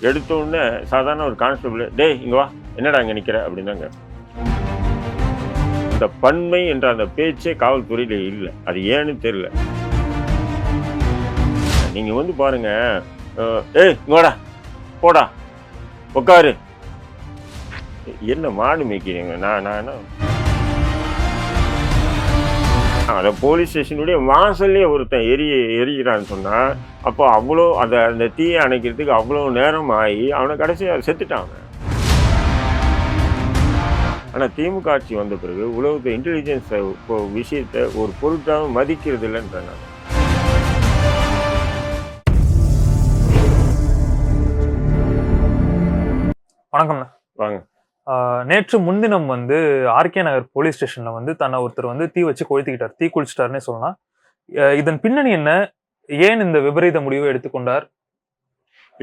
எடுத்த உடனே சாதாரண ஒரு கான்ஸ்டபிள், டேய் இங்க வா, என்னடா இங்க நிக்கிற அப்படின்னு தாங்க. இந்த பன்மை என்ற அந்த பேச்சே காவல்துறையில இல்லை. அது ஏன்னு தெரியல. நீங்க வந்து பாருங்க, ஏய் இங்க வாடா, போடா, உட்காரு. என்ன மாடு மேய்க்கிறீங்க? நான் நான் என்ன அதை போலீஸ் ஸ்டேஷனுடைய வாசல்லே ஒருத்தன் எரிகிறான்னு சொன்னா, அப்போ அவ்வளோ அந்த அந்த தீயை அணைக்கிறதுக்கு அவ்வளோ நேரம் ஆகி அவனை கடைசியாக செத்துட்டாங்க. ஆனால் திமுக ஆட்சி வந்த பிறகு உலகத்தை இன்டெலிஜென்ஸ் விஷயத்தை ஒரு பொருட்டாக மதிக்கிறது இல்லைன்ற நான். வணக்கம்ண்ணா. வாங்க. நேற்று முன்தினம் வந்து ஆர்கே நகர் போலீஸ் ஸ்டேஷன்ல வந்து தன்னை ஒருத்தர் வந்து தீ வச்சு கொளுத்திக்கிட்டார், தீ குளிச்சிட்டாருன்னே சொல்லலாம். இதன் பின்னணி என்ன? ஏன் இந்த விபரீத முடிவை எடுத்துக்கொண்டார்?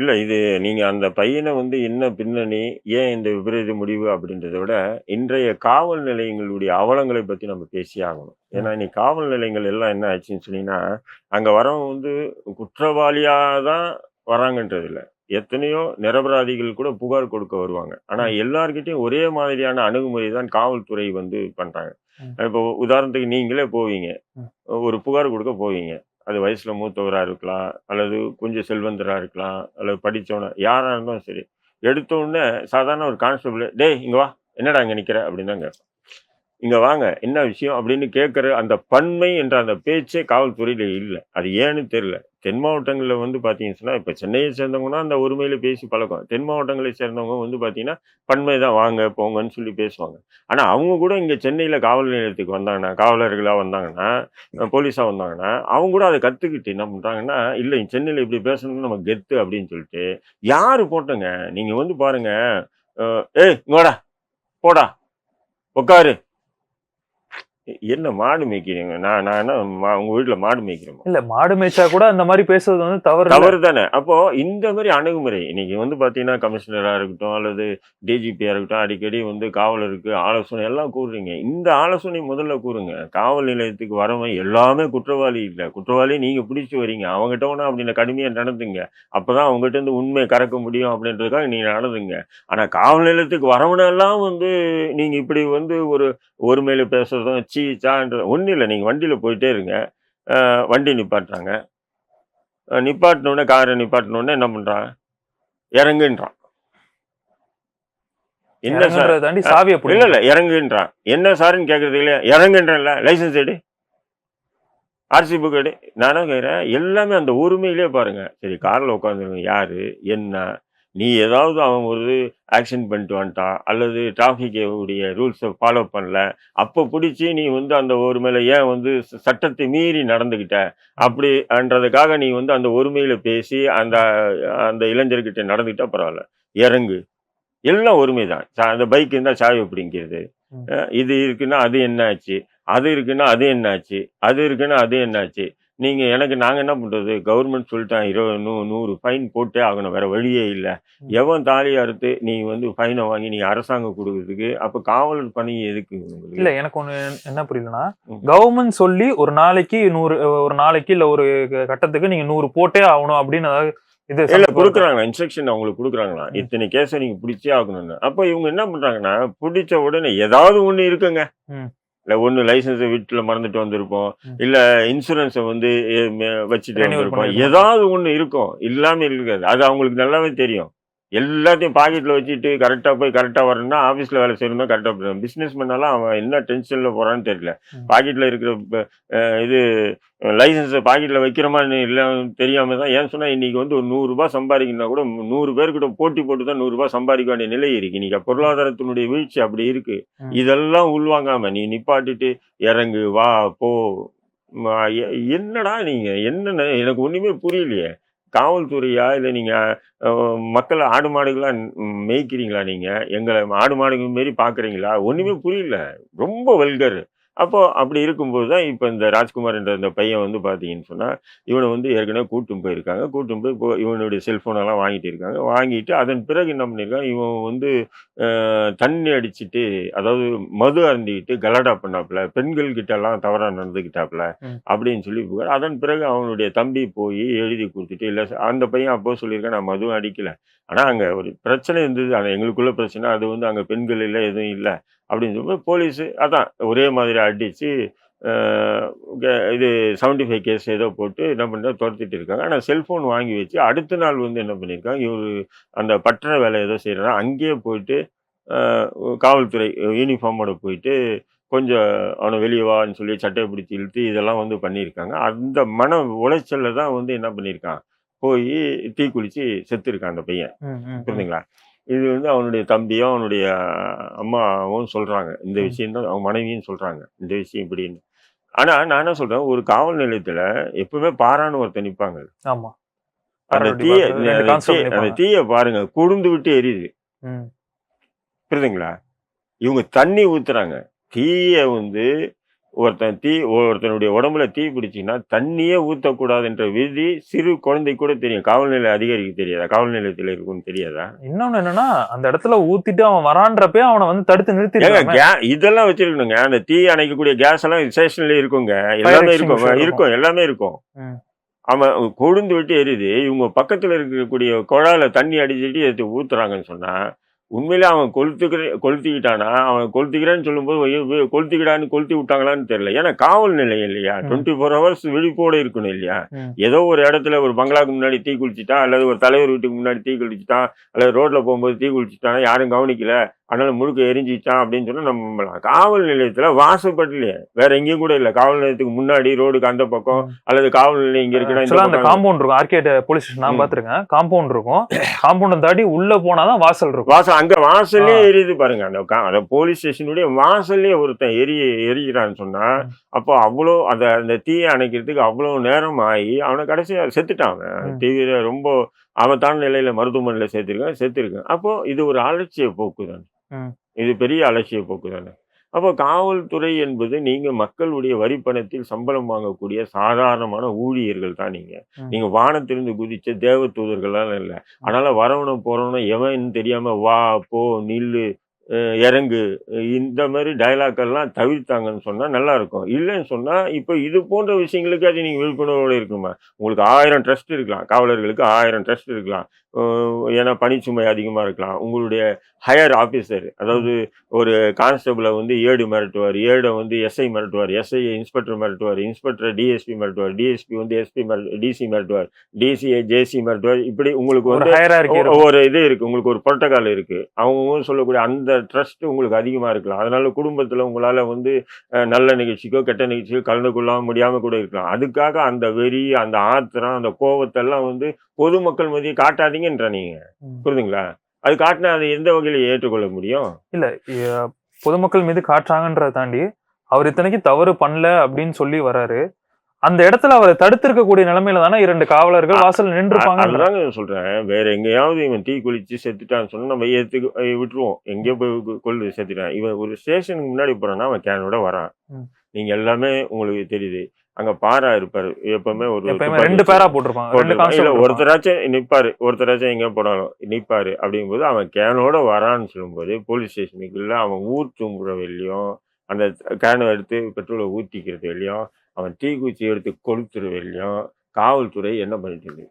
இல்லை, இது நீங்கள் அந்த பையனை வந்து என்ன பின்னணி, ஏன் இந்த விபரீத முடிவு அப்படின்றத விட இன்றைய காவல் நிலையங்களுடைய அவலங்களை பற்றி நம்ம பேசி ஆகணும். ஏன்னா இன்னைக்கு காவல் நிலையங்கள் எல்லாம் என்ன ஆச்சுன்னு சொன்னீங்கன்னா, அங்கே வரவங்க வந்து குற்றவாளியாக தான் வராங்கன்றது இல்லை. எத்தனையோ நிரபராதிகள் கூட புகார் கொடுக்க வருவாங்க. ஆனால் எல்லார்கிட்டையும் ஒரே மாதிரியான அணுகுமுறை தான் காவல்துறை வந்து பண்ணுறாங்க. இப்போ உதாரணத்துக்கு நீங்களே போவீங்க, ஒரு புகார் கொடுக்க போவீங்க. அது வயசுல மூத்தவரா இருக்கலாம், அல்லது கொஞ்சம் செல்வந்தரா இருக்கலாம், அல்லது படிச்சவனா யாரா இருந்தாலும் சரி. எடுத்த உடனே சாதாரண ஒரு கான்ஸ்டபிள், டேய் இங்க வா, என்னடா இங்க நிக்கிற அப்படின்னு தான் கேட்பான். இங்க வாங்க, என்ன விஷயம் அப்படின்னு கேட்கிற அந்த பன்மை என்ற அந்த பேச்சே காவல்துறையில இல்லை. அது ஏன்னு தெரியல. தென் மாவட்டங்கள்ல வந்து பாத்தீங்கன்னு சொன்னா, இப்ப சென்னையை சேர்ந்தவங்கன்னா அந்த உரிமையில பேசி பழக்கம். தென் மாவட்டங்களை சேர்ந்தவங்க வந்து பாத்தீங்கன்னா பன்மை தான், வாங்க போங்கன்னு சொல்லி பேசுவாங்க. ஆனா அவங்க கூட இங்க சென்னையில காவல் நிலையத்துக்கு வந்தாங்கன்னா, காவலர்களா வந்தாங்கன்னா, போலீஸா வந்தாங்கன்னா, அவங்க கூட அதை கத்துக்கிட்டு என்ன பண்றாங்கன்னா, இல்ல சென்னையில இப்படி பேசணும்னு நம்ம கெத்து அப்படின்னு சொல்லிட்டு யாரு போட்டோங்க. நீங்க வந்து பாருங்க, ஏய் இங்க வாடா, போடா, உட்காரு. என்ன மாடு மேய்க்கிறீங்க? நான் நான் என்ன உங்க வீட்டுல மாடு மேய்க்கிறோமா? இல்ல, மாடு மேய்ச்சா கூட அந்த மாதிரி பேசுறது வந்து தவறு தவறு தானே. அப்போ இந்த மாதிரி அணுகுமுறை இன்னைக்கு வந்து பாத்தீங்கன்னா கமிஷனரா இருக்கட்டும் அல்லது டிஜிபியா இருக்கட்டும், அடிக்கடி வந்து காவலருக்கு ஆலோசனை எல்லாம் கூறுறீங்க. இந்த ஆலோசனை முதல்ல கூறுங்க. காவல் நிலையத்துக்கு வரவன் எல்லாமே குற்றவாளி இல்லை. குற்றவாளி நீங்க பிடிச்சி வரீங்க, அவங்ககிட்ட ஒண்ணு அப்படி கடுமையா நடந்துங்க. அப்பதான் அவங்ககிட்ட இருந்து உண்மையை கறக்க முடியும் அப்படின்றதுக்காக நீங்க நடந்துங்க. ஆனா காவல் நிலையத்துக்கு வரவனெல்லாம் வந்து நீங்க இப்படி வந்து ஒருமையில பேசுறதும் சான்ற ஒன்றும் இல்லை. நீங்கள் வண்டியில் போயிட்டே இருங்க. வண்டி நிப்பாட்டுறாங்க. நிப்பாட்டினோடனே காரை நிப்பாட்டினோடனே என்ன பண்ணுறான்? இறங்குன்றான். என்ன சார்? தாண்டி சாவியை இல்லை இல்லை, இறங்குன்றான். என்ன சாருன்னு கேட்கறது இல்லையா? இறங்குன்றல, லைசன்ஸ் எடு, ஆர்சி புக் எடு. நானும் கேட்குறேன். எல்லாமே அந்த உரிமையிலே பாருங்க. சரி, காரில் உட்காந்துருங்க, யாரு என்ன, நீ ஏதாவது அவன் ஒரு ஆக்சிடென்ட் பண்ணிட்டு வந்துட்டான் அல்லது டிராஃபிக் உடைய ரூல்ஸை ஃபாலோ பண்ணல, அப்போ பிடிச்சி நீ வந்து அந்த ஒரு மேலே ஏன் வந்து சட்டத்தை மீறி நடந்துக்கிட்ட அப்படின்றதுக்காக நீ வந்து அந்த ஒருமையில் பேசி அந்த அந்த இளைஞர்கிட்ட நடந்துக்கிட்டா பரவாயில்ல. இறங்கு. எல்லாம் ஒருமை தான். அந்த பைக் இருந்தால் சாவி பிடிங்கிறது, இது இருக்குன்னா அது என்ன ஆச்சு, அது இருக்குன்னா அது என்ன ஆச்சு, அது இருக்குன்னா அது என்ன ஆச்சு. நாங்கள் என்ன பண்ணுறது? கவர்மெண்ட் சொல்லிட்டான் 100 ஃபைன் போட்டே ஆகணும், வேற வழியே இல்லை. எவன் தாலியை அறுத்து நீ வந்து ஃபைனை வாங்கி நீ அரசாங்கம் கொடுக்குறதுக்கு அப்போ காவலர் பணி எதுக்கு? இல்ல, எனக்கு ஒண்ணு என்ன புரியலன்னா, கவர்மெண்ட் சொல்லி ஒரு நாளைக்கு 100, ஒரு நாளைக்கு இல்ல ஒரு கட்டத்துக்கு நீங்க 100 போட்டே ஆகணும் அப்படின்னு அதாவது இது இல்ல கொடுக்குறாங்களா? இன்ஸ்ட்ரக்ஷன் அவங்களுக்கு கொடுக்குறாங்களா? இத்தனை கேஸை நீங்க பிடிச்சே ஆகணும்னு. அப்போ இவங்க என்ன பண்றாங்கன்னா, பிடிச்ச உடனே ஏதாவது ஒண்ணு இருக்குங்க. இல்லை ஒன்று லைசன்ஸை வீட்டில் மறந்துட்டு வந்திருப்போம், இல்லை இன்சூரன்ஸை வந்து வச்சுட்டு வந்திருப்போம், ஏதாவது ஒன்று இருக்கும், இல்லாமல் இருக்காது. அது அவங்களுக்கு நல்லாவே தெரியும். எல்லாத்தையும் பாக்கெட்டில் வச்சுட்டு கரெக்டாக போய் கரெக்டாக வரணும்னா ஆஃபீஸில் வேலை செய்யணும்னா கரெக்டாக போயிடும். பிஸ்னஸ் பண்ணாலும் அவன் என்ன டென்ஷனில் போகிறான்னு தெரியல. பாக்கெட்டில் இருக்கிற இது லைசன்ஸை பாக்கெட்டில் வைக்கிறோமான்னு இல்லை தெரியாமல் தான். ஏன் சொன்னால் இன்றைக்கி வந்து ஒரு 100 ரூபாய் சம்பாதிக்கணும்னா கூட 100 பேர்கிட்ட போட்டி போட்டு தான் 100 ரூபாய் சம்பாதிக்க வேண்டிய நிலை இருக்குது. இன்றைக்கி பொருளாதாரத்தினுடைய வீழ்ச்சி அப்படி இருக்குது. இதெல்லாம் உள்வாங்காமல் நீ நிப்பாட்டிட்டு இறங்கு, வா, போ. என்னடா நீங்கள் என்னென்ன எனக்கு ஒன்றுமே புரியலையே. காவல்துறையா இல்லை நீங்கள் மக்களை ஆடு மாடுகளா மேய்க்கிறீங்களா? நீங்கள் எங்களை ஆடு மாடுகள் மாரி பார்க்குறீங்களா? ஒன்றுமே புரியல. ரொம்ப வல்கர். அப்போ அப்படி இருக்கும்போது தான் இப்போ இந்த ராஜ்குமார் என்ற இந்த பையன் வந்து பார்த்தீங்கன்னு சொன்னா, இவன வந்து ஏற்கனவே கூட்டின்னு போயிருக்காங்க. கூட்டின்னு போய் இப்போ இவனுடைய செல்ஃபோன் எல்லாம் வாங்கிட்டு இருக்காங்க. வாங்கிட்டு அதன் பிறகு என்ன பண்ணியிருக்கான், இவன் வந்து தண்ணி அடிச்சுட்டு, அதாவது மது அருந்திக்கிட்டு கலாட்டா பண்ணாப்புல, பெண்கள் கிட்டலாம் தவறா நடந்துக்கிட்டாப்புல ம். அப்படின்னு சொல்லி புகார். அதன் பிறகு அவனுடைய தம்பி போய் எழுதி குடுத்துட்டு, இல்ல அந்த பையன் அப்போ சொல்லியிருக்கான், "நான் மதுவும் அடிக்கல. ஆனா அங்க ஒரு பிரச்சனை இருந்தது. ஆனா எங்களுக்குள்ள பிரச்சனை. அது வந்து அங்க பெண்கள் இல்ல, எதுவும் இல்ல." அப்படின்னு சொல்லும்போது போலீஸு அதான் ஒரே மாதிரி அடிச்சு, அ இது 75 கேஸ் ஏதோ போட்டு என்ன பண்ணிட்டாங்க தொரத்திட்டு இருக்காங்க. ஆனா செல்ஃபோன் வாங்கி வச்சு அடுத்த நாள் வந்து என்ன பண்ணியிருக்காங்க, இவரு அந்த பட்டற வேலை ஏதோ செய்றாரா, அங்கேயே போயிட்டு அ காவல்துறை யூனிஃபார்மோட போயிட்டு, கொஞ்சம் "அவன வெளிய வான்னு" சொல்லி சட்டைய பிடிச்சு இழுத்து இதெல்லாம் வந்து பண்ணியிருக்காங்க. அந்த மன உளைச்சல்ல தான் வந்து என்ன பண்ணியிருக்கான், போயி தீக்குளிச்சு செத்துருக்கான் அந்த பையன். ம். ம். ம். புரியுதுங்களா? இது வந்து அவனுடைய தம்பியும், அவனுடைய அம்மாவும் சொல்றாங்க. இந்த ம். விஷயம் தான் அவங்க மனைவியும் சொல்றாங்க. இந்த விஷயம் இப்படின்னு. ஆனா, நான் என்ன சொல்றேன், ஒரு காவல் நிலையத்துல எப்பவுமே பாரான்னு ஒருத்தன் நிப்பாங்க. ஆமா. அந்த பாராட்டி தீய பார்க்கறது 2 கான்ஸ்டபிள் அந்த நிப்பாங்க. தீய பாருங்க, கொழுந்து விட்டு எரியுது. ம். புரியுதுங்களா? இவங்க தண்ணி ஊத்துறாங்க. தீய வந்து ஒருத்தனுடைய உடம்புல தீ பிடிச்சுச்சுன்னா, தண்ணியே ஊத்தக்கூடாதுன்ற விதி சிறு குழந்தைக்கு கூட தெரியும். காவல் நிலைய அதிகாரிக்கு தெரியாதா? காவல் நிலையத்துல இருக்குன்னு தெரியாதா? இன்னொன்னு என்னன்னா, அந்த இடத்துல ஊத்திட்டு அவன் வரான்றப்பயே அவன வந்து தடுத்து ஏங்க நிறுத்திருக்கலாமே. இதெல்லாம் வச்சிருக்கணுங்க. அந்த தீ அணைக்கக்கூடிய கேஸ் எல்லாம் ஸ்டேஷன்ல இருக்குங்க. ஃபயர் எல்லாமே எக்ஸ்டிங்விஷர் இருக்கும். இருக்கும். இருக்கும். எல்லாமே இருக்கும். ம். அவன் கொழுந்து விட்டு எரியுது. இவங்க பக்கத்துல இருக்கக்கூடிய குழாயில தண்ணி அடிச்சுட்டு எடுத்து ஊத்துறாங்கன்னு சொன்னா, உண்மையிலே அவன் கொளுத்திக்கிட்டானா, அவன் கொளுத்திக்கிறேன்னு சொல்லும்போது, ஐயோ! கொளுத்திக்கிடான்னு கொளுத்தி விட்டாங்களான்னு தெரியல. ஏன்னா காவல் நிலையம் இல்லையா? ம். 24 ஹவர்ஸ் விழிப்போட இருக்கணும் இல்லையா? ம். ஏதோ ஒரு இடத்துல ஒரு பங்களாக்கு முன்னாடி தீ குளிச்சுட்டான், அல்லது ஒரு தலைவர் வீட்டுக்கு முன்னாடி தீ குளிச்சுட்டான், அல்லது ரோட்ல போகும்போது தீ குளிச்சுட்டான், யாரும் கவனிக்கல. அதனால முழுக்க எரிஞ்சிச்சான் அப்படின்னு சொன்னா நம்பலாம். காவல் நிலையத்துல வாசப்படலையே. வேற எங்கேயும் கூட இல்ல. காவல் நிலையத்துக்கு முன்னாடி ரோடுக்கு அந்த பக்கம், ம். அல்லது காவல் நிலையம் இங்க இருக்குன்னா இந்த ஆக்சுவலா அந்த பக்கம். காம்பவுண்ட் இருக்கும். ஆர்கேட் போலீஸ் ஸ்டேஷன் நான் ம். பார்த்திருக்கேன். காம்பவுண்ட் இருக்கும். காம்பவுண்ட தாண்டி உள்ள போனா தான் வாசல் இருக்கும். வாசல் அங்க ஆ. வாசல்லயே எரியுது பாருங்க. அந்த போலீஸ் ஸ்டேஷனுடைய வாசல்லயே ஒருத்தன் எரியிறான்னு சொன்னா, ம். அப்போ அவ்ளோ அந்த அந்த தீய அணைக்கிறதுக்கு அவ்ளோ நேரம் ஆயி, அவன கடைசியா செத்துட்டான் அவன். ம். தீவிர ரொம்ப ஆபத்தான நிலையில மருத்துவமனையில சேர்த்திருக்கான், செத்துருக்கான். அப்போ இது ஒரு அலட்சிய போக்கு தானே. ம். இது பெரிய அலட்சிய போக்கு தானே. அப்போ காவல்துறை என்பது நீங்க மக்களுடைய வரி பணத்தில் சம்பளம் வாங்கக்கூடிய சாதாரணமான ஊழியர்கள் தான் நீங்க. ம். நீங்க வானத்திலிருந்து குதிச்ச தேவ தூதர்கள்லாம் இல்ல. அதனால வரவனும் போறவனும் எவன்னு தெரியாம வா, போ, நில்லு, அ இறங்கு, இந்த மாரி டயலாக் எல்லாம் தவிர்த்தாங்கன்னு சொன்னா நல்லாருக்கும். இல்லன்னு சொன்னா, இப்ப இது போன்ற விஷயங்களுக்காச்சும் நீங்க விழிப்புணர்வோட இருக்கணுமா? உங்களுக்கு 1000 ட்ரஸ்ட் இருக்கலாம். காவலர்களுக்கு 1000 ட்ரஸ்ட் இருக்கலாம். அ ஏன்னா பணிச்சுமை அதிகமா இருக்கலாம். உங்களுடைய ஹையர் ஆஃபீசர், ம். அதாவது ஒரு கான்ஸ்டபிள வந்து ஏடு மிரட்டுவார். ஏட வந்து எஸ்ஐ மிரட்டுவார். எஸ்ஐ இன்ஸ்பெக்டர் மிரட்டுவார். இன்ஸ்பெக்டர டிஎஸ்பி மிரட்டுவார். டிஎஸ்பி வந்து டிசி மிரட்டுவார். டிசிய ஜேசி மிரட்டுவார். இப்படி உங்களுக்கு ஒரு வந்து ஹையரார்கி இருக்கும். ஒரு இது இருக்கு. உங்களுக்கு ஒரு புரோட்டோகால் இருக்கு. அவங்கவங்க சொல்லக்கூடிய அந்த ட்ரஸ்ட் உங்களுக்கு அதிகமா இருக்கலாம். அதனால குடும்பத்தில உங்களால வந்து நல்ல நிகழ்ச்சிக்கோ, கெட்ட நிகழ்ச்சிக்கோ கலந்து கொள்ள முடியாம கூட இருக்கலாம். அதுக்காக அந்த வெறி, அந்த ஆத்திரம், அந்த கோவத்தெல்லாம் வந்து பொதுமக்கள் மத்திய காட்டாதீங்கன்றேன் நீங்க. ம். புரியுதுங்களா? அது காட்டினா அது எந்த வகையில ஏற்றுக்கொள்ள முடியும்? இல்ல பொதுமக்கள் மீது காட்டுறாங்கன்றத தாண்டி, அவர் இத்தனைக்கும் தவறு பண்ணல அப்படின்னு சொல்லி வராரு. அந்த இடத்துல அவர தடுத்திருக்கக்கூடிய நிலைமையில தானே 2 காவலர்கள் வாசல்ல நின்றுப்பாங்கன்றேன். அதுதாங்க நான் சொல்றேன். வேற எங்கேயாவது இவன் தீ குளிச்சு செத்துட்டான்னு சொன்னா நம்ம விட்டுருவோம். எங்கேயோ போய் கொல்லு செத்துட்டான். இவன் ஒரு ஸ்டேஷனுக்கு முன்னாடி போறான்னா அவன் கேனோட வரான். ம். நீங்க எல்லாமே உங்களுக்கு தெரியுது. அங்க பாரா இருப்பாரு. எப்பவுமே ஒரு எப்பயுமே துப்பாக்கி 2 பேரா போட்டிருப்பாங்க. 2 இல்ல கான்ஸ்டபிள் இருப்பாங்க. ஒருத்தராச்சும் நிப்பாரு. ஒருத்தராச்சும் எங்கேயோ போனாலும் நிப்பாரு. அப்படிங்கும்போது அவன் கேனோட வரான்னு சொல்லும்போது, போலீஸ் ஸ்டேஷனுக்குள்ள அவன் ஊர் தூங்குற வெள்ளியும், அந்த கேன எடுத்து பெட்ரோல ஊத்திக்கிறது வெள்ளியும், அவன் தீக்குச்சி எடுத்து கொளுத்துற வெள்ளியும், காவல்துறை என்ன பண்ணிட்டு இருக்கு?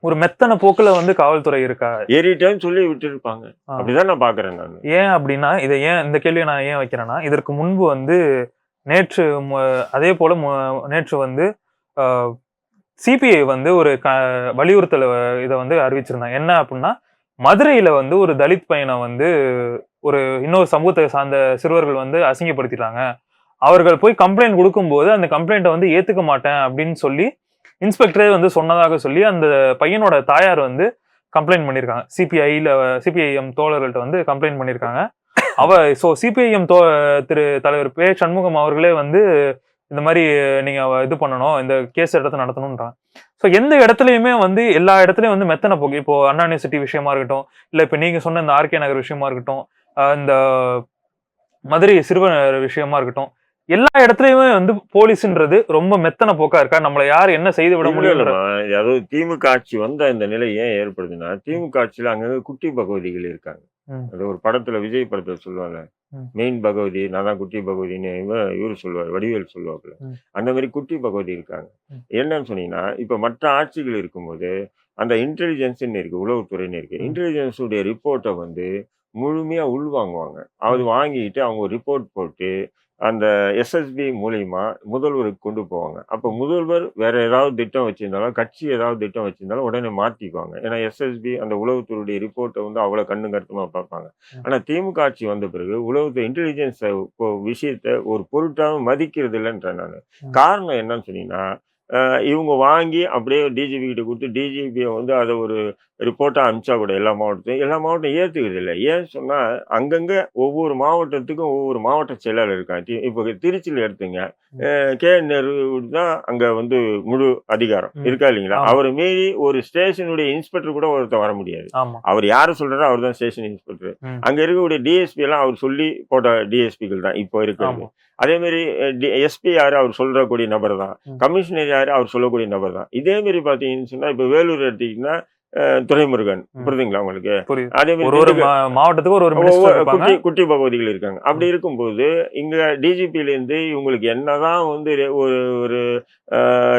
ஒரு மெத்தன போக்குல வந்து காவல்துறை இருக்கா? ஏறிட்டேன்னு சொல்லி விட்டுருப்பாங்க. ஆ. அப்படிதான் நான் பார்க்குறேன் நானு. ஏன் அப்படின்னா, இந்த கேள்விய நான் ஏன் வைக்கிறேன்னா, இதற்கு முன்பு வந்து நேற்று அதே போல நேற்று வந்து அ சிபிஐ வந்து ஒரு வலியுறுத்தல் இத வந்து அறிவிச்சிருந்தாங்க. என்ன அப்டின்னா, மதுரையில வந்து ஒரு தலித் பையன வந்து ஒரு இன்னொரு சமூகத்தை சார்ந்த சிறுவர்கள் வந்து அசிங்கப்படுத்திட்டாங்க. அவர்கள் போய் கம்ப்ளைண்ட் குடுக்கும்போது, அந்த கம்ப்ளைண்ட்ட வந்து ஏத்துக்க மாட்டேன் அப்படின்னு சொல்லி, இன்ஸ்பெக்டரே வந்து சொன்னதாக சொல்லி, அந்த பையனோட தாயார் வந்து கம்ப்ளைண்ட் பண்ணியிருக்காங்க. சிபிஐஎம் தோழர்கள்ட்ட வந்து கம்ப்ளைண்ட் பண்ணியிருக்காங்க. சிபிஐஎம் தலைவர் சண்முகம் அவர்களே வந்து இந்த மாரி நீங்க இது பண்ணணும், இந்த கேஸ் எடுத்து நடத்தணும்ன்றாங்க. எந்த இடத்துலயுமே வந்து எல்லா இடத்துலயும் வந்து மெத்தன போக்கு. இப்போ அண்ணா யூனிவர்சிட்டி விஷயமா இருக்கட்டும், இல்ல இப்ப நீங்க சொன்ன இந்த ஆர்கே நகர் விஷயமா இருக்கட்டும், இந்த மதுரை சிறுவர் விஷயமா இருக்கட்டும், எல்லா இடத்துலயுமே வந்து போலீஸ்ன்றது ரொம்ப மெத்தன போக்கா இருக்கா? நம்மள யார் என்ன செய்து விட இல்ல முடியும்ன்ற இல்லம்மா. அதாவது திமுக ஆட்சி வந்த இந்த நிலை ஏன் ஏற்படுதுன்னா, திமுக ஆட்சியில அங்கங்க குட்டி பகவதிகள் இருக்காங்க. ம், அது ஒரு படத்துல விஜய் படத்துல சொல்லுவாங்க. ம், மெயின் பகவதி நான் தான் குட்டி பகவதின்னு இவரு சொல்லுவாரு. வடிவேலு சொல்லுவாப்புல. ம், அந்த மாரி குட்டி பகவதி இருக்காங்க. ம், என்னன்னு சொன்னீங்கன்னா, இப்ப மற்ற ஆட்சிகள் இருக்கும்போது, அந்த இன்டெலிஜென்ஸ்ன்னு இருக்கு. உளவுத்துறைன்னு இருக்கு. ம், இன்டெலிஜென்ஸ் உடைய ரிப்போர்ட்ட வந்து முழுமையா உள்வாங்குவாங்க. அது ம், வாங்கிட்டு அவங்க ஒரு ரிப்போர்ட் போட்டு, அந்த எஸ்எஸ்பி மூலியமா முதல்வருக்கு கொண்டு போவாங்க. அப்ப முதல்வர் வேற ஏதாவது திட்டம் வச்சிருந்தாலும், கட்சி ஏதாவது திட்டம் வச்சிருந்தாலும் உடனே மாத்திக்குவாங்க. ஏன்னா எஸ்எஸ்பி அந்த உளவுத்துறையுடைய ரிப்போர்ட்ட வந்து அவ்வளவு கண்ணும் கருத்துமா பார்ப்பாங்க. ம், ஆனா திமுக ஆட்சி வந்த பிறகு உளவுத்துறை இன்டெலிஜென்ஸ் விஷயத்த ஒரு பொருட்டாவே மதிக்கிறது இல்லன்றேன் நானு. ம், காரணம் என்னன்னு சொன்னீங்கன்னா, அ இவங்க வாங்கி அப்படியே டிஜிபி கிட்ட குடுத்து, டிஜிபி வந்து அத ஒரு ரிப்போர்ட்டா அனுப்பிச்சா கூட எல்லா மாவட்டம் ஏத்துக்கிறது இல்ல. ஏன்னு சொன்னா, அங்கங்க ஒவ்வொரு மாவட்டத்துக்கும் ஒவ்வொரு மாவட்ட செயலாளர் இருக்காங்க. இப்போ திருச்சியில எடுத்துங்க. ம், கே.என். நேரு தான் அங்க வந்து முழு அதிகாரம். ம். இருக்கா இல்லைங்களா? ஆமா, அவர மீறி ஒரு ஸ்டேஷனுடைய இன்ஸ்பெக்டர் கூட ஒருத்தன் வர முடியாது. ஆமா. அவர் யார சொல்றாரோ அவர் தான் ஸ்டேஷன் இன்ஸ்பெக்டர். ம், அங்க இருக்கக்கூடிய டிஎஸ்பி எல்லாம் அவர் சொல்லி போட்ட டிஎஸ்பிகள் தான் இப்போ இருக்கிறது. ஆமா. அதே மாரி எஸ்பி யாரு அவர் சொல்லக்கூடிய நபர் தான். ம், கமிஷனர் யாரு அவர் சொல்லக்கூடிய நபர் தான். இதே மாரி பார்த்தீங்கன்னு சொன்னா, இப்ப வேலூர் எடுத்தீங்கன்னா, துரைமுருகன். ம். புரியுதுங்களா உங்களுக்கு? புரியுது. அதே மாரி ஒரு ஒரு மாவட்டத்துக்கு ஒரு ஒரு மினிஸ்டர் இருப்பாங்க. குட்டி குட்டி பகவதிகள் இருக்காங்க. அப்படி ம், இருக்கும்போது, இங்க டிஜிபிலேருந்து இவங்களுக்கு என்னதான் வந்து ஒரு ஒரு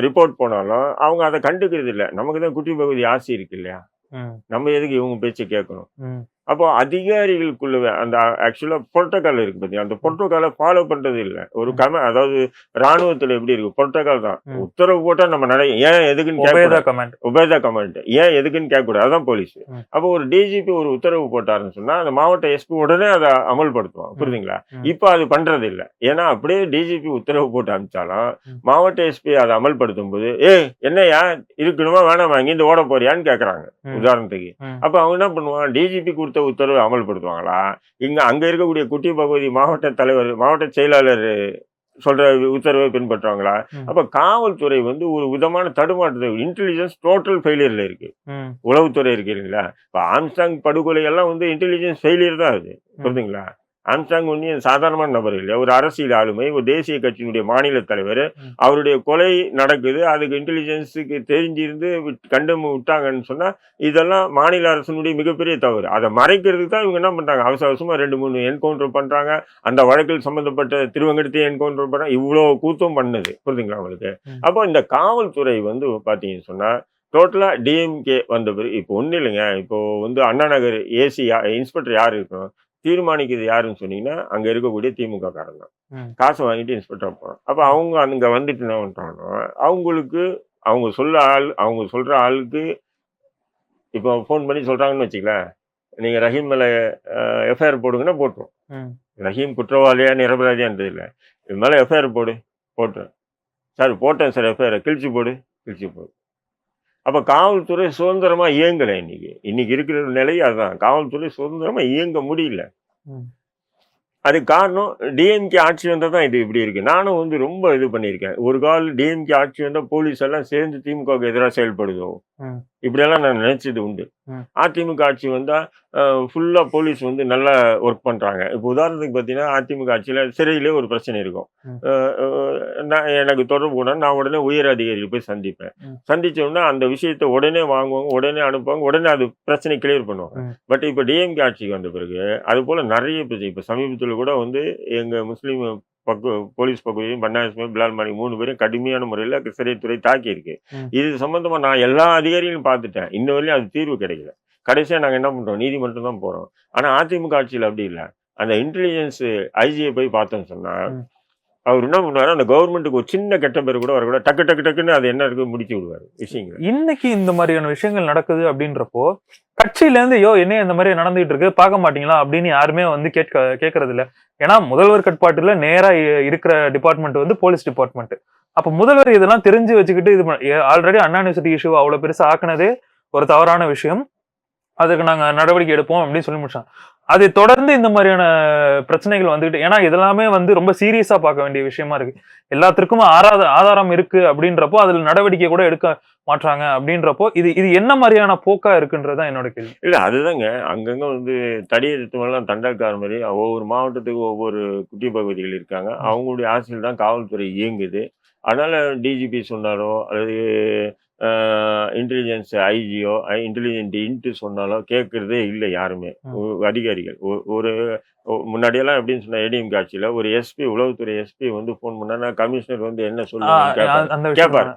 ரிப்போர்ட் போனாலும், அவங்க அத கண்டுக்கிறது இல்ல. நமக்கு தான் குட்டி பகவதி ஆசி இருக்கு இல்லையா? ம், நம்ம எதுக்கு இவங்க பேச்ச கேட்கணும்? ம், அப்போ அதிகாரிகளுக்குள்ள அந்த ஆக்சுவலா புரோட்டோகால் இருக்கு பாத்தீங்களா? அந்த ம், புரோட்டோகால ஃபாலோ பண்றது இல்ல. ஒரு ம், அதாவது ராணுவத்துல எப்படி இருக்கு? புரோட்டோகால் தான். ம். உத்தரவு போட்டா நம்ம ஏன் எதுக்குன்னு ஒபே த கேட்கக்கூடாது. கமாண்ட். Obey the command. ஏன் எதுக்குன்னு கேட்கக்கூடாது. அதான் போலீஸ். ம், அப்போ ஒரு டிஜிபி ஒரு உத்தரவு போட்டாருன்னு சொன்னா, அந்த மாவட்ட எஸ்பி உடனே அத அமல்படுத்துவான். ம், புரியுதுங்களா? ம், இப்ப அது பண்றது இல்ல. ஏன்னா அப்படியே டிஜிபி உத்தரவு போட்டு அனுப்பிச்சாலும், ம், மாவட்ட எஸ்பி அத அமல்படுத்தும்போது, "ஏய் என்னய்யா இருக்கணுமா வேணாமா? இங்கேருந்து ஓட போறியான்னு?" கேட்கறாங்க. ம், உதாரணத்துக்கு. ம், அப்ப அவன் என்ன பண்ணுவான்? டிஜிபி குடுத்த உத்தரவு அமல்படுத்துவாங்களா? அங்க இருக்கக்கூடிய குட்டி பகவதி மாவட்ட தலைவர், மாவட்ட செயலாளர் சொல்ற உத்தரவை பின்பற்றுவாங்களா? ம், அப்ப காவல்துறை வந்து ஒரு விதமான தடுமாற்றத்தை இன்டெலிஜென்ஸ் டோட்டல் ஃபெயிலியர்ல இருக்கு. ம், உளவுத்துறை இருக்கு இல்லைங்களா? இப்ப ஆம்ஸ்ட்ராங் படுகொலை எல்லாம் வந்து இன்டெலிஜென்ஸ் ஃபெயிலியர் தான் அது. ம், புரியுதுங்களா? ஆம்ஸ்ட்ராங் ஒண்ணும் சாதாரணமான நபர் இல்ல. ஒரு அரசியல் ஆளுமை, ஒரு தேசிய கட்சியினுடைய மாநில தலைவர். ம், அவருடைய கொலை நடக்குது. அதுக்கு இன்டெலிஜென்ஸுக்கு தெரிஞ்சிருந்து விட்டாங்கன்னு சொன்னா, இதெல்லாம் மாநில அரசினுடைய மிகப்பெரிய தவறு. அத மறைக்கிறதுக்கு தான் இவங்க என்ன பண்றாங்க? அவசர அவசரமா 2, 3 என்கவுண்டர் பண்றாங்க. அந்த வழக்கில் சம்பந்தப்பட்ட திருவங்கடத்தையும் என்கவுண்டர் பண்றாங்க. இவ்ளோ கூத்தும் பண்ணுது. புரியுதுங்களா உங்களுக்கு? ம், அப்போ இந்த காவல்துறை வந்து பார்த்தீங்கன்னு சொன்னா, டோட்டலா டிஎம்கே வந்த பிறகு இப்போ ஒண்ணும் இல்லைங்க. இப்போ வந்து அண்ணா நகர் ஏசி இன்ஸ்பெக்டர் யார் இருக்கணும்? தீர்மானிக்கிறது யாருன்னு சொன்னீங்கன்னா, அங்க இருக்கக்கூடிய திமுக காரங்க தான். ம், காச வாங்கிட்டு இன்ஸ்பெக்டரா போறான். அப்ப ம், அவங்க அங்க வந்துட்டு என்ன பண்றாங்கன்னா, அவங்களுக்கு அவங்க சொல்ற ஆளுக்கு இப்போ ஃபோன் பண்ணி சொல்றாங்கன்னு வச்சுக்கங்களேன், நீங்க ரஹீம் மேல எஃப்ஐஆர் போடுங்கன்னா போட்டுரும். ம், ரஹீம் குற்றவாளியா, நிரபராதியான்றது இல்ல. இது மேல எஃப்ஐஆர் போடு, போட்டுரும். சார் போட்டேன் சார் எஃப்ஐஆர் கிழிச்சு போடு, கிழிச்சு போடு. அப்ப காவல்துறை சுதந்திரமா இயங்கல இன்னைக்கு. இன்னைக்கு இருக்கிற நிலை அதான். காவல்துறை சுதந்திரமா இயங்க முடியல. ம், அதுக்கு காரணம் டிஎம்கே ஆட்சி வந்தா தான் இது இப்படி இருக்கு. நானும் வந்து ரொம்ப இது பண்ணியிருக்கேன். ஒரு கால் டிஎம்கே ஆட்சி வந்தா போலீஸ் எல்லாம் சேர்ந்து திமுகவுக்கு எதிரா செயல்படுதோ! ம், இப்படியெல்லாம் நான் நினைச்சது உண்டு. ம், அதிமுக ஆட்சி வந்தா ஃபுல்லா போலீஸ் வந்து நல்லா ஒர்க் பண்றாங்க. இப்போ உதாரணத்துக்கு பார்த்தீங்கன்னா, அதிமுக ஆட்சியில சிறையிலே ஒரு பிரச்சனை இருக்கும். ம், அ அ நான் எனக்கு தொடர்பு கொண்டா நான் உடனே உயர் அதிகாரிகள போய் சந்திப்பேன். ம், சந்திச்ச உடனே அந்த விஷயத்த உடனே வாங்குவாங்க, உடனே அனுப்புவாங்க, உடனே அது பிரச்சனை கிளியர் பண்ணுவாங்க. ம், பட் இப்ப டிஎம்கே ஆட்சிக்கு வந்த பிறகு, அதுபோல நெறைய பிரச்சனை. இப்ப சமீபத்தில கூட வந்து எங்க முஸ்லீம் போலீஸ் பகுதியும் பன்னாரி இஸ்மாயில், பிலால் மாலிக் 3 பேரையும் கடுமையான முறையில சிறைத்துறை தாக்கியிருக்கு. ம், இது சம்பந்தமா நான் எல்லா அதிகாரிகளையும் பார்த்துட்டேன். இன்ன வரையும் அது தீர்வு கிடைக்கல. கடைசியா நாங்க என்ன பண்றோம்? நீதிமன்றம் தான் போறோம். ஆனா அதிமுக ஆட்சியில அப்படி இல்ல. அந்த இன்டெலிஜென்ஸ் ஐஜிய போய் பார்த்தோம்னு சொன்னா, ம். அவர் என்ன பண்ணுவாரு, அந்த கவர்மெண்ட்டுக்கு ஒரு சின்ன கெட்ட பேர் கூட வரக்கூடாது. டக்கு டக்கு டக்குன்னு அது என்ன இருக்கு முடிச்சு விடுவாரு விஷயங்கள. இன்னைக்கு இந்த மாதிரியான விஷயங்கள் நடக்குது அப்படின்றப்போ கட்சியில இருந்து என்ன இந்த மாதிரி நடந்துகிட்டு இருக்கு பார்க்க மாட்டீங்களா அப்படின்னு யாருமே வந்து கேட்கறது இல்ல. ஏன்னா முதல்வர் கட்பாட்டுல நேரா இருக்கிற டிபார்ட்மெண்ட் வந்து போலீஸ் டிபார்ட்மெண்ட். அப்ப முதல்வர் இதெல்லாம் தெரிஞ்சு வச்சுக்கிட்டு ஆல்ரெடி அண்ணா யூனிவர்சிட்டி இஷ்யூ அவ்வளவு பெருசா ஆக்குனதே ஒரு தவறான விஷயம். அதுக்கு நாங்க நடவடிக்கை எடுப்போம் அப்படின்னு சொல்லி முடிச்சாங்க. அதை தொடர்ந்து இந்த மாதிரியான பிரச்சனைகள் வந்துகிட்டு, ஏன்னா இதெல்லாமே வந்து ரொம்ப சீரியஸா பார்க்க வேண்டிய விஷயமா இருக்கு. எல்லாத்திற்கும் ஆதாரம் இருக்கு அப்படின்றப்போ அதுல நடவடிக்கை கூட எடுக்க மாட்றாங்க அப்படின்றப்போ இது இது என்ன மாதிரியான போக்கா இருக்குன்றதுதான் என்னோட கேள்வி. இல்ல அதுதாங்க. அங்கங்க வந்து தடி எடுத்தவன்லாம் தண்டல்கார மாரி ஒவ்வொரு மாவட்டத்துக்கு ஒவ்வொரு குட்டி பகுதிகள் இருக்காங்க. ம். அவங்களுடைய ஆட்சியில தான் காவல்துறை இயங்குது. அதனால டிஜிபி சொன்னாலோ, அல்லது அ இன்டெலிஜென்ஸ் ஐஜியோ, இன்டெலிஜென்ட் இன்ட் சொன்னாலோ கேட்கிறதே இல்ல யாருமே. ம். அதிகாரிகள். ஒரு முன்னாடியெல்லாம் எப்படின்னு சொன்னா ஏடிஎம்கே ஆட்சியில ஒரு எஸ்பி உளவுத்துறை எஸ்பி வந்து ஃபோன் பண்ணா கமிஷனர் வந்து என்ன சொல்லுங்கன்னு கேட்பாரு. அந்த விஷயம் கேட்பாரு.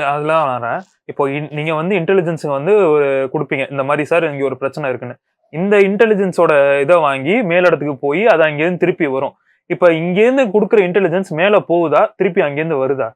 அதெல்லாம் வரேன். இப்போ நீங்க வந்து இன்டெலிஜென்ஸ் வந்து ஒரு குடுப்பீங்க. இந்த மாதிரி சார் இங்க ஒரு பிரச்சனை இருக்குன்னு. இந்த இன்டெலிஜென்ஸோட இத வாங்கி மேலிடத்துக்கு போய் அது அங்கேருந்து திருப்பி வரும். இப்ப இங்கேருந்து குடுக்குற இன்டெலிஜென்ஸ் மேல போகுதா? திருப்பி அங்கேருந்து வருதா?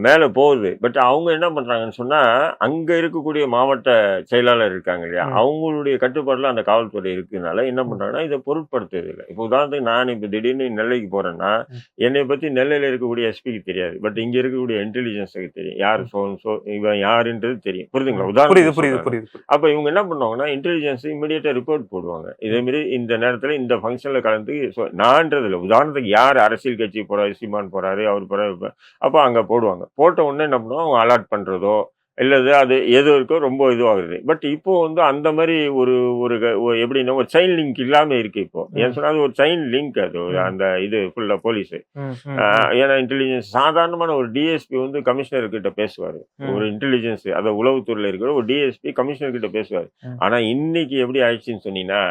மேல போகுது. பட் அவங்க என்ன பண்றாங்கன்னு சொன்னா, அங்க இருக்கக்கூடிய மாவட்ட செயலாளர் இருக்காங்க இல்லையா? ம். அவங்களுடைய கட்டுப்பாட்டுல அந்த காவல்துறை இருக்கனால என்ன ம். பண்றாங்கன்னா, இத பொருட்படுத்துறது இல்ல. இப்போ உதாரணத்துக்கு நான் இப்ப திடீர்னு நெல்லைக்கு போறேன்னா, ம். என்னைய பத்தி நெல்லையில இருக்கக்கூடிய எஸ்பிக்கு தெரியாது. பட் இங்க இருக்கக்கூடிய இன்டெலிஜென்ஸ்க்கு தெரியும். யார் ம். சோ அண்ட் சோ இவன் யாருன்றது தெரியும். புரியுதுங்களா? புரியுது, உதாரணத்துக்கு புரியுது, சொல்றேன். புரியுது. அப்ப இவங்க என்ன பண்ணுவாங்கன்னா, இன்டெலிஜென்ஸ் இமிடியேட்டா ரிப்போர்ட் போடுவாங்க. இதே மாரி இந்த நேரத்துல இந்த ஃபங்ஷன்ல கலந்து நான்றது இல்ல. உதாரணத்துக்கு யார் அரசியல் கட்சி போறாரு, சீமான் போறாரு, அவர் போறாரு. அப்ப அங்க போடுவாங்க. போட்ட உடனே என்ன பண்ணுவோம், அவங்க அலாட் பண்றதோ, இல்லது அது எது இருக்கோ ரொம்ப இதுவாகுது. பட் இப்போ வந்து அந்த மாரி ஒரு ஒரு எப்படின்னா ஒரு செயின் லிங்க் இல்லாம இருக்கு இப்போ. ஏன்னு ம். சொன்னா அது ஒரு செயின் லிங்க் அது ம். அந்த இது ஃபுல்லா போலீஸ். ம். ம். ம். ஏன்னா இன்டெலிஜென்ஸ் சாதாரணமான ஒரு டிஎஸ்பி வந்து கமிஷனர் கிட்ட பேசுவாரு. ஒரு ம். இன்டெலிஜென்ஸ் அத உளவுத்துறையில இருக்கிற ஒரு டிஎஸ்பி கமிஷனர் கிட்ட பேசுவாரு. ம். ஆனா இன்னைக்கு எப்படி ஆயிடுச்சுன்னு சொன்னீங்கன்னா,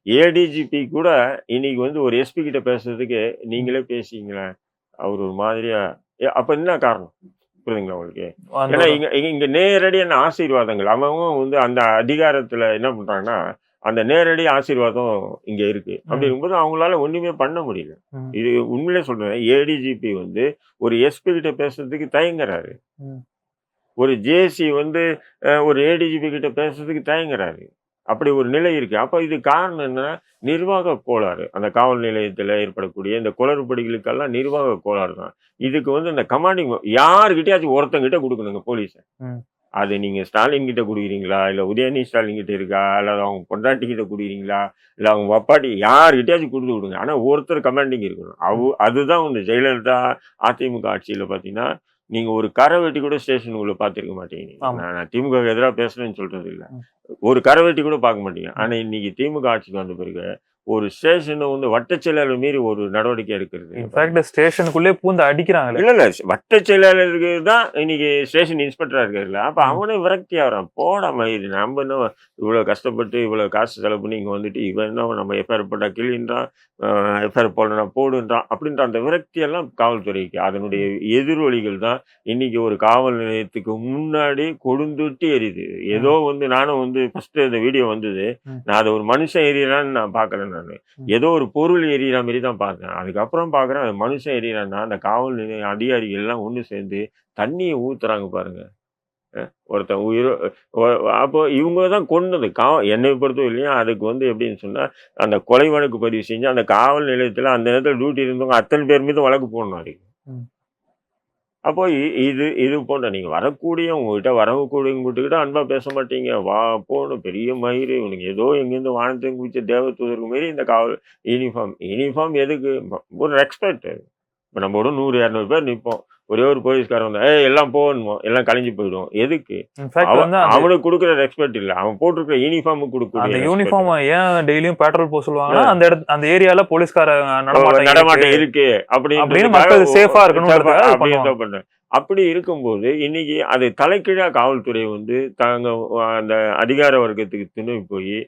ஏடிஜிபி கூட இன்னைக்கு வந்து ஒரு எஸ்பி கிட்ட பேசுறதுக்கு ம். நீங்களே பேசிங்களேன். அவரு ஒரு மாதிரியா அப்ப என்ன காரணம்? புரியுதுங்களா உங்களுக்கு? அந்த ஏன்னா ஒரு இங்க இங்க இங்க நேரடியான ஆசீர்வாதங்கள். அவன் வந்து அந்த அதிகாரத்துல என்ன பண்றாங்கன்னா, அந்த நேரடி ஆசீர்வாதம் இங்க இருக்கு. அப்படி ம். இருக்கும்போது அவங்களால ஒண்ணுமே பண்ண முடியல. ம். இது உண்மையிலே சொல்றேன். ஏடிஜிபி வந்து ஒரு எஸ்பி கிட்ட பேசுறதுக்கு தயங்குறாரு. ம். ஒரு ஜேசி வந்து ஒரு ஏடிஜிபி கிட்ட பேசுறதுக்கு தயங்குறாரு. அப்படி ஒரு நிலை இருக்கு. அப்ப இது காரணம் என்னன்னா, நிர்வாக கோளாறு. அந்த காவல் நிலையத்தில ஏற்படக்கூடிய இந்த குளறுபடிகளுக்கெல்லாம் நிர்வாக கோளாறு தான். இதுக்கு வந்து இந்த கமாண்டிங் யார்கிட்டயாச்சும் ஒருத்தங்கிட்ட குடுக்கணுங்க போலீஸ. ம். அது நீங்க ஸ்டாலின் கிட்ட குடுக்குறீங்களா? இல்ல உதயநிதி ஸ்டாலின் கிட்ட இருக்கா? இல்ல அவங்க பொண்டாட்டி கிட்ட குடுக்குறீங்களா? இல்ல அவங்க அப்பாட்டி யார்கிட்டயாச்சும் குடுத்து விடுங்க. ஆனா ஒருத்தர் கமாண்டிங் இருக்கணும். ம். அதுதான் வந்து ஜெயலலிதா அதிமுக ஆட்சியில பார்த்தீங்கன்னா, நீங்க ஒரு கரவெட்டி கூட ஸ்டேஷனுக்குள்ள பார்த்திருக்க மாட்டீங்க. ஆமா. நான் திமுகவுக்கு எதிரா பேசுறேன்னு சொல்றது இல்ல. ம். ஒரு கரவெட்டி கூட பார்க்க மாட்டீங்க. ம். ஆனா இன்னைக்கு திமுக ஆட்சிக்கு வந்த பிறகு, ஒரு ஸ்டேஷன வந்து வட்டச் செயலாளர் மீறி ஒரு நடவடிக்கை எடுக்கிறது இன்ஃபாக்ட் ஸ்டேஷனுக்குள்ளே பூந்து அடிக்கிறாங்களே. இல்ல, இல்ல. வட்டச் செயலாளருக்கு தான் இன்னைக்கு ஸ்டேஷன் இன்ஸ்பெக்டரா இருக்காருல்ல. அப்ப ம். அவனே விரக்தி ஆகுறான். போடா மயிரு நம்ம என்ன இவ்வளோ கஷ்டப்பட்டு இவ்வளோ காசு செலவு பண்ணி இங்க வந்துட்டு, இவன் என்ன நம்ம எஃப்ஐஆர் போட்டா கிழின்றான், அ எஃப்ஐஆர் போடலனா போடுன்றான். அப்படின்ற அந்த விரக்தி எல்லாம் காவல்துறைக்கு. அதனுடைய ம். எதிரொலிகள் தான் இன்னைக்கு ஒரு காவல் நிலையத்துக்கு முன்னாடி கொழுந்துவிட்டு எரியுது. ஏதோ ம். வந்து நானும் வந்து ஃபர்ஸ்ட்டு அந்த வீடியோ வந்தது. ம். நான் அத ஒரு மனுஷன் எரியறான்னு நான் பார்க்கல நானு. ம். ஏதோ ஒரு பொருள் எரியிற மாரி தான் பார்த்தேன். அதுக்கப்புறம் பார்க்குறேன் அது மனுஷன் எரியறான்னா, அந்த காவல் நிலைய அதிகாரிகள் எல்லாம் ஒண்ணு சேர்ந்து தண்ணீய ஊத்துறாங்க பாருங்க. ஒருத்தன் உயிரோ ஒ அப்போ இவங்க தான் கொன்னது. என்னைய பொறுத்தவரையிலும் அதுக்கு வந்து எப்படின்னு சொன்னா, அந்த கொலை வழக்கு பதிவு செஞ்சு அந்த காவல் நிலையத்தில அந்த நேரத்தில டியூட்டி இருந்தவங்க அத்தன பேர் மீதும் வழக்கு போடணும் அதுக்கு. ம். அப்போ இது இது போன்ற நீங்க வரக்கூடிய உங்ககிட்ட வரக்கூடியவங்ககிட்ட அன்பா பேச மாட்டீங்க. வா போன்னு பெரிய மயிரு இவனுக்கு ஏதோ எங்கேருந்து வானத்தையும் குதிச்ச தேவதூதருக்கு மாரி இந்த காவல் யூனிஃபார்ம் எதுக்கு? ஒரு ரெஸ்பெக்ட். இப்ப நம்மோட 100, 200 பேர் நிப்போம். ஒரே ஒரு போலீஸ்காரன் வந்தா, "ஏய் எல்லாம் போன்னுவோம்." எல்லாம் கலைஞ்சு போயிடுவோம். எதுக்கு? இன்ஃபாக்ட் வந்து அவனுக்கு குடுக்குற ரெஸ்பெக்ட் இல்ல. அவன் போட்டிருக்கிற யூனிஃபார்முக்கு அந்த குடுக்கக்கூடிய ரெஸ்பெக்ட். யூனிஃபார்ம் ஏன் டெய்லியும் பெட்ரோல் போக சொல்லுவாங்கன்னா, அ அந்த ஏரியால போலீஸ்கார நடமாட்டம் இருக்கு நடமாட்டம் இருக்கு அப்படின்னு அப்படின்றதுக்காக மக்கள் சேஃபா இருக்கணும்ன்றதுக்காக அது அப்படின்னு பண்ணுவாங்க. தான் பண்றேன். அப்படி இருக்கும்போது, இன்னைக்கு அது தலைகீழா காவல்துறை வந்து தாங்க அந்த அதிகார வர்க்கத்துக்கு துணை போயி,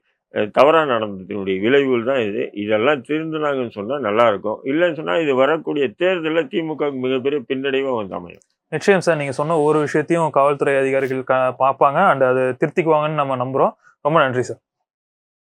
தவறா நடந்ததனுடைய விளைவுகள் தான் இது. இதெல்லாம் திருந்துனாங்கன்னு சொன்னா நல்லாருக்கும். இல்லன்னு சொன்னா இது வரக்கூடிய தேர்தல்ல திமுகவுக்கு மிகப்பெரிய பின்னடைவா வந்து அமையும். நிச்சயம் சார். நீங்க சொன்ன ஒவ்வொரு விஷயத்தையும் காவல்துறை அதிகாரிகள் பார்ப்பாங்க. அண்ட் அத திருத்திக்குவாங்கன்னு நம்ம நம்புறோம். ரொம்ப நன்றி சார்.